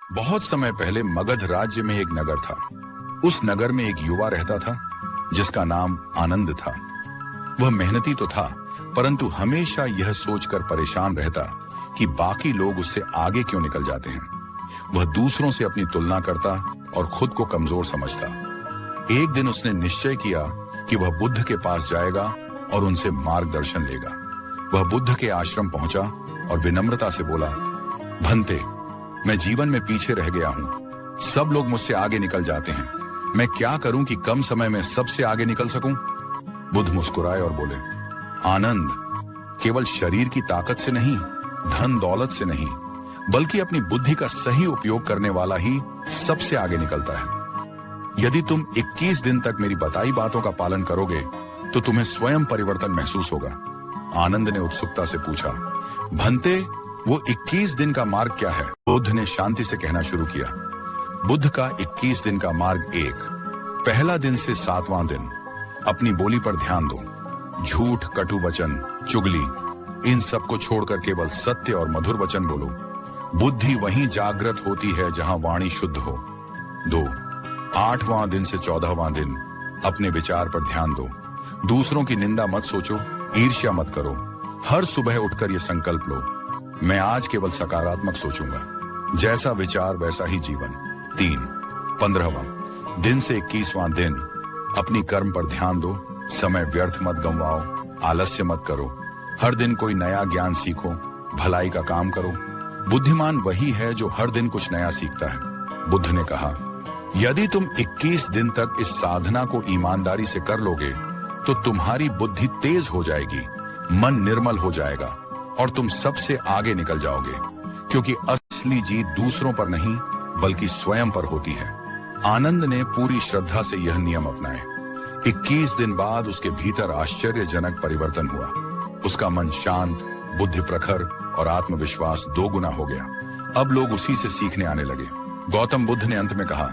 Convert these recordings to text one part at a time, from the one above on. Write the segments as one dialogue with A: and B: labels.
A: बहुत समय पहले मगध राज्य में एक नगर था। उस नगर में एक युवा रहता था जिसका नाम आनंद था। वह मेहनती तो था, परंतु हमेशा यह सोचकर परेशान रहता कि बाकी लोग उससे आगे क्यों निकल जाते हैं। वह दूसरों से अपनी तुलना करता और खुद को कमजोर समझता। एक दिन उसने निश्चय किया कि वह बुद्ध के पास जाएगा और उनसे मार्गदर्शन लेगा। वह बुद्ध के आश्रम पहुंचा और विनम्रता से बोला, भंते, मैं जीवन में पीछे रह गया हूं। सब लोग मुझसे आगे निकल जाते हैं। मैं क्या करूं कि कम समय में सबसे आगे निकल सकूं? बुद्ध मुस्कुराए और बोले, आनंद, केवल शरीर की ताकत से नहीं, धन दौलत से नहीं, बल्कि अपनी बुद्धि का सही उपयोग करने वाला ही सबसे आगे निकलता है। यदि तुम 21 दिन तक मेरी बताई बातों का पालन करोगे तो तुम्हें स्वयं परिवर्तन महसूस होगा। आनंद ने उत्सुकता से पूछा, भंते, वो 21 दिन का मार्ग क्या है? बुद्ध ने शांति से कहना शुरू किया, बुद्ध का 21 दिन का मार्ग एक, पहला दिन से 7वां दिन अपनी बोली पर ध्यान दो। झूठ, कटु वचन, चुगली, इन सब को छोड़कर केवल सत्य और मधुर वचन बोलो। बुद्धि वहीं जागृत होती है जहां वाणी शुद्ध हो। 2, 8वां दिन से 14वां दिन अपने विचार पर ध्यान दो। दूसरों की निंदा मत सोचो, ईर्ष्या मत करो। हर सुबह उठकर यह संकल्प लो, मैं आज केवल सकारात्मक सोचूंगा। जैसा विचार वैसा ही जीवन। 3, 15वां दिन से 21वां दिन अपनी कर्म पर ध्यान दो। समय व्यर्थ मत गंवाओ, आलस्य मत करो। हर दिन कोई नया ज्ञान सीखो, भलाई का काम करो। बुद्धिमान वही है जो हर दिन कुछ नया सीखता है। बुद्ध ने कहा, यदि तुम 21 दिन तक इस साधना को ईमानदारी से कर लोगे तो तुम्हारी बुद्धि तेज हो जाएगी, मन निर्मल हो जाएगा और तुम सबसे आगे निकल जाओगे, क्योंकि असली जीत दूसरों पर नहीं बल्कि स्वयं पर होती है। आनंद ने पूरी श्रद्धा से यह नियम अपनाए। 21 दिन बाद उसके भीतर आश्चर्यजनक परिवर्तन हुआ। उसका मन शांत, बुद्धि प्रखर और आत्मविश्वास 2 गुना हो गया। अब लोग उसी से सीखने आने लगे। गौतम बुद्ध ने अंत में कहा,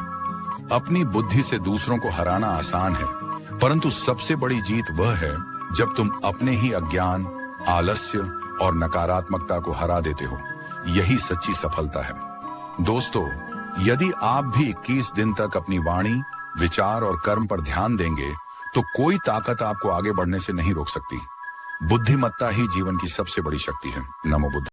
A: अपनी बुद्धि से दूसरों को हराना आसान है, परंतु सबसे बड़ी जीत वह है जब तुम अपने ही अज्ञान, आलस्य और नकारात्मकता को हरा देते हो। यही सच्ची सफलता है। दोस्तों, यदि आप भी 21 दिन तक अपनी वाणी, विचार और कर्म पर ध्यान देंगे तो कोई ताकत आपको आगे बढ़ने से नहीं रोक सकती। बुद्धिमत्ता ही जीवन की सबसे बड़ी शक्ति है। नमो बुद्ध।